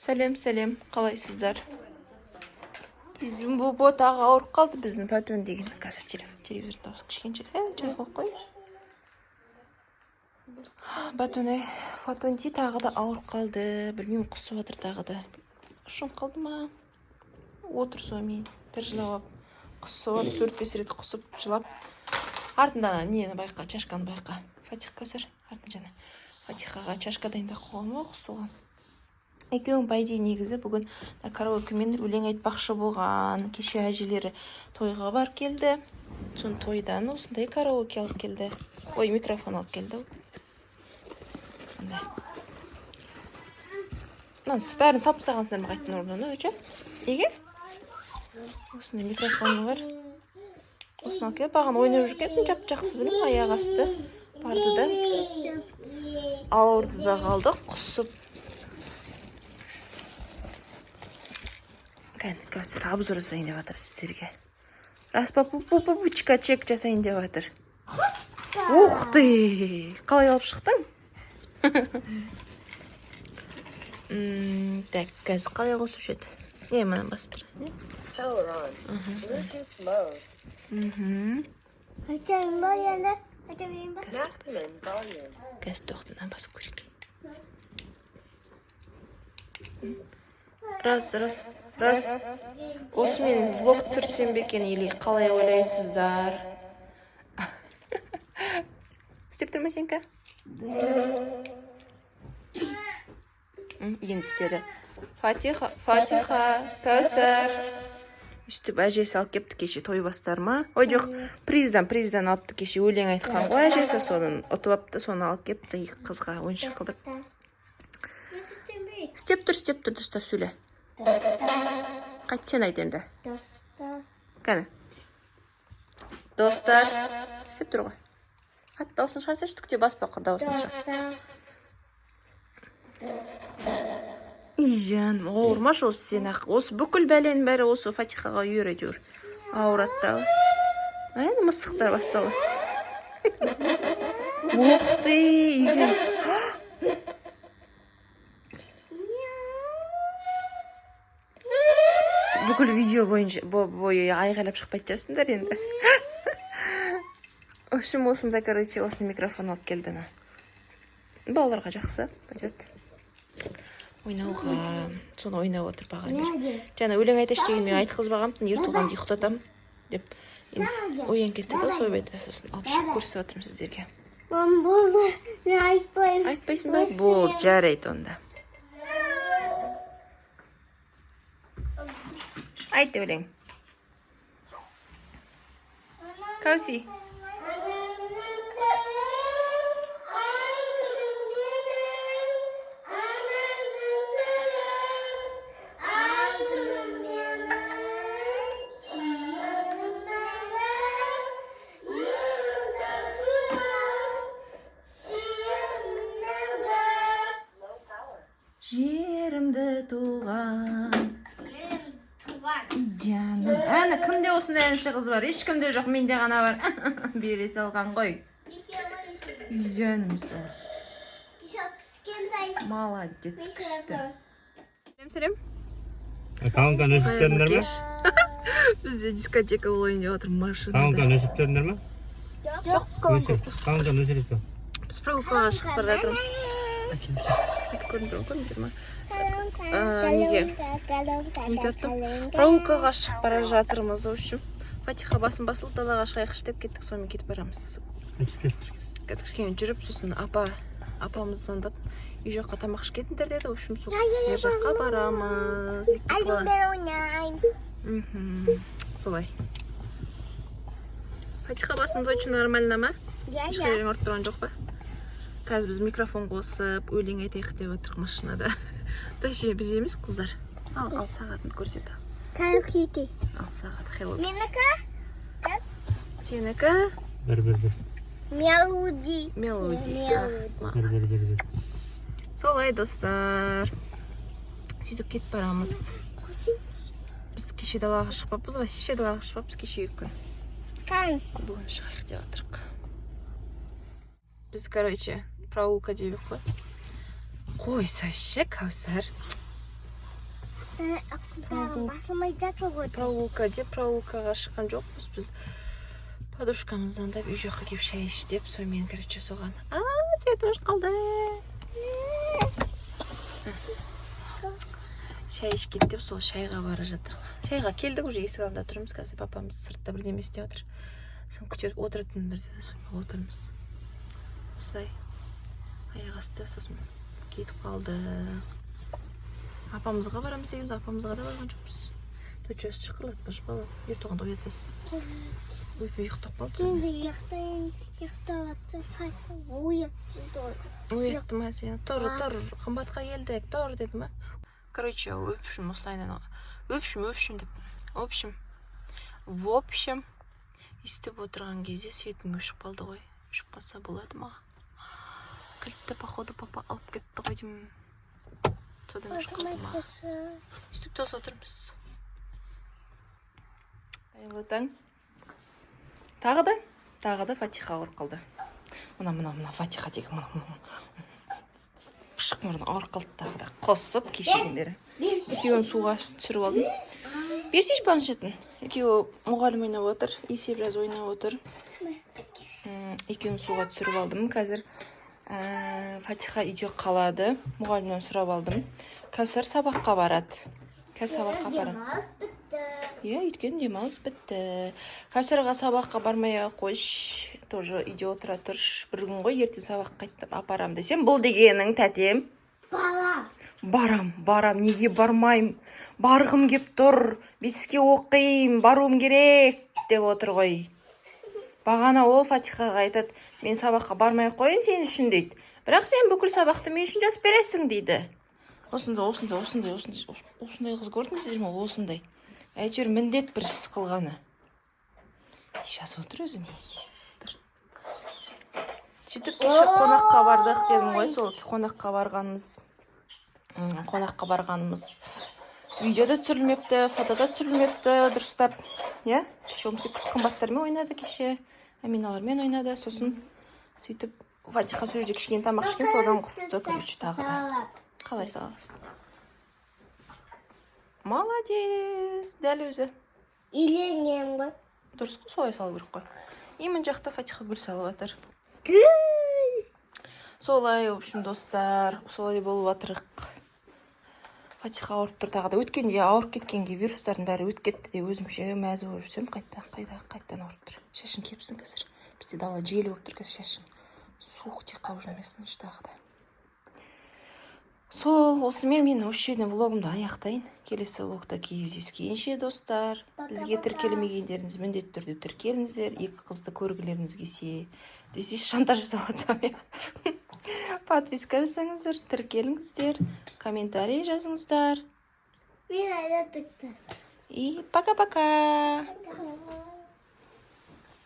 Сәлем, қалайсыздар? Біздің бұл тағы ауырып қалды, біздің Пәтон деген. Қазір телевизор дауысы кішкенше чай қойып қойыңыз. Пәтонти тағы да ауырып қалды. Білмеймін, құсып отыр тағы да. Ұшын қалды ма? Отыр сонымен. Бір жылап, құсып, 4-5 рет құсып, жылап. Артында нені байқа, чашканы байқа. Фатиха көсір, артын жана. Фатихаға чашка дайында қоғамы құсылған. Екеуің байде негізі бүгін караокемен өлең айтпақшы болған. Кеше әжелері тойға бар келді. Сон тойдан осындай караоке алып келді. Ой, микрофон алып келді. Осындай. Бәрін салып тастағансыздар ма қайттың орнына, өте? Неге? Осындай микрофоны бар. Осыны алып келді. Баған ойнап жүрген жап-жақсы білім, аяқ асты. Барды да. Ауырды да қалды, құсып. Қазір обзор жасайын деп жатыр сіздерге. Распа-пупучка чек жасайын деп жатыр. Ух ты! Қалай алып шықтың? Так, қазір қалай қосушы еді? Не, мұнан басып тұрасың, не? Power on. Bluetooth mode. Maximum volume. Қазір тоқтынан басып көрейік. Раз. Осы мен влог түсірсем бе екен, или қалай ойлайсыздар? Істеп тұрма сенка? Енді істеді. Фатиха, Кәусар. Үстіп әжесі алып кепті кеше той бастар ма? Ой, жоқ, приздан алыпты кеше өлең айтқан ғой әжесі, соның ұтып апты, соны алып кепті қызға ойыншық қылдыр. Істеп тұр, дұрыстап сөйле. Қайт сен айт енді. Кәні? Достар. Істеп тұр ғой. Қатты дауысын шығарсайшы, түкте баспа құр дауысын шығар. Жан, ауырмашы осы сен ақ. Осы бүкіл бәленің бәрі осы Фатихаға үйір әйтеуір. Ауыраттағы. Әне мысықтар басталы. Оқты, үйген. Бүкіл видео бойы айғайлап шықпайды жасындар енді. Общем, осында, осыны микрофон алып келді. Балаларға жақсы. Ойнауға, соны ойнау отыр баған бер. Жаңа өлең айташы деген мен айтқызбағам, ер туғанды ұйықтатам деп. Ойын кетті да, сол бет сосын алып шығып көрсіп отырмын сіздерге. Болды, мен айтпаймын. Айтпайсың ба? Болды, жарайды онда. Айтты өлең. Кәуси. Жерімді туған. Жаным, әні кімде осындай әнші қыз бар? Ешкімде жоқ, менде ғана бар. Бере салған ғой. Жанымсың. Молодец, күшті. Сәлем. Қауынқан өсіптеріндер ме? Бізде дискотека болайын деп отыр машинада. Қауынқан өсіптеріндер ме? Жоқ, қауынқан өсіресі. Біз прогулкаға шығып бара жатырмыз. Көрдіңдер ма? Неге? Прогулкаға шығып бара жатырмыз, в общем. Фатиха басын басылып далаға шығайықшы деп кеттік, сонымен кетіп барамыз. Қазір кішкене жүріп, сосын апамыз звондап, үй жаққа тамақ ішіп кетіңдер деді, в общем, сол кісілер жаққа барамыз. Солай. Фатиха басында очень нормально ма? Ешқайрың ұрып тұрған жоқ па? Қазір біз микрофон қосып, өлең айтайық деп отырық машинада. Тәше, біз емес қыздар. Ал сағатын көрсет. Кәлкейті. Ал сағат, Hello Kitty. Менікі? Сенікі? Бір. Мелоди. Бір. Солай, достар. Сөйтіп кетіп барамыз. Біз кеше далаға шықпаппыз, вообще далаға шықпаппыз кеше күн. Бүгін шығайық деп отырық. Біз, прогулка дейбік қой. Қойсашы, Кәусар. Басылмай жатыр ғой. Прогулка деп прогулкаға шыққан жоқпыз біз. Подружкамыз звондап үй жаққа келіп шай іш деп, сонымен короче соған. Светош қалды. Шай ішкет деп сол шайға бара жатырық. Шайға келдік, уже есік алдында тұрмыз. Қазір папамыз сыртта бірдеме істеп отыр. Соны күтіп отыратындар деді, сонымен отырмыз. Осылай аяқ асты, сосын кетіп қалды. Апамызға барамыз дегенбіз, апамызға да барған жоқпыз. Төтшесі шықырлатпаш бала. Ертоғанда оятасың. Өйпе ұйықтап қалды. Енді ұйықтап атсың, Фатиха оятты. Оятты ма сені? Тұр, қымбатқа келдік, тұр деді ма? Короче, в общем, осылайынан. В общем деп. В общем, естіп отырған кезде светім өшіп қалды ғой. Өшіп қалса болады ма? Кілтті, походу, папа алып кетті ғой деймін. Содан өшіп қалды ма? Естіп тос отырмыз. Айлы таң. Тағы да Фатиха ауыр қалды. Мына Фатиха деген мұрны ауыр қалды тағы да. Қосып кешеден бері. Екеуін суға түсіріп алдым. Берсейші планшетін. Екеуі мұғалім ойнап отыр. Есеп жаз ойнап отыр. Екеуін суға түсіріп алдым. Қазір Фатиха үйде қалады. Мұғалімнен сұрап алдым. Кәусар сабаққа барады. Сабаққа барады. Өйткені демалыс бітті. Кәусарға сабаққа бармай қойш. Тоже үйде отыра тұрш. Бір күн ғой ертең сабаққа қайтып апарам десем, бұл дегенің тәтем. Барам. Неге бармайым? Барғым кеп тұр. 5-ке оқиым, баруым керек деп отыр ғой. Бағана ол Фатихаға айтады, мен сабаққа бармай қойын сен үшін дейді. Бірақ сен бүкіл сабақты мен үшін жазып бересің дейді. Осындай қыз көрдіңіздер ме? Осындай. Әйтеуір міндет бір іс қылғаны. Жазып отыр өзіне. Сөйтіп кеше қонаққа бардық дедім ғой, сол қонаққа барғанымыз видеода түсірілмепті, фотода түсірілмепті, дұрыстап. Шомкет қымбаттармен ойнады кеше, Аминалармен ойнады, сосын сөйтіп Фатиха сол жерде кішкене тамақ ішкен, содан құсты күлші тағы да. Қалай саласың? Молодец, дәл өзі. Үйленген ба? Дұрыс қой, солай салу керек қой. Емін жақта Фатиха гүл салып жатыр. Солай, в общем, достар, солай болып жатырық. Фатиха ауырып тұр тағы да. Өткенде ауырып кеткенге вирустардың бәрі өтіп кетті де өзімше мәзі болып жүрсем, қайттан ауырып тұр. Шашын кепсін қазір. Бізде дала желі болып тұр қазір шашын. Суық тек қауып жүрмесін тағы да. Сол, осымен мен осы жерден влогымды аяқтайын. Келесі влогта кездескенше, достар. Бізге тіркелмегендеріңіз міндетті түрде тіркеліңіздер. Екі қызды көргілеріңіз келсе, десе шантаж жасап жатсам. Подписка жасаңыздар, тіркеліңіздер, комментарий жазыңыздар. Мен айда тіктім. И пока-пока.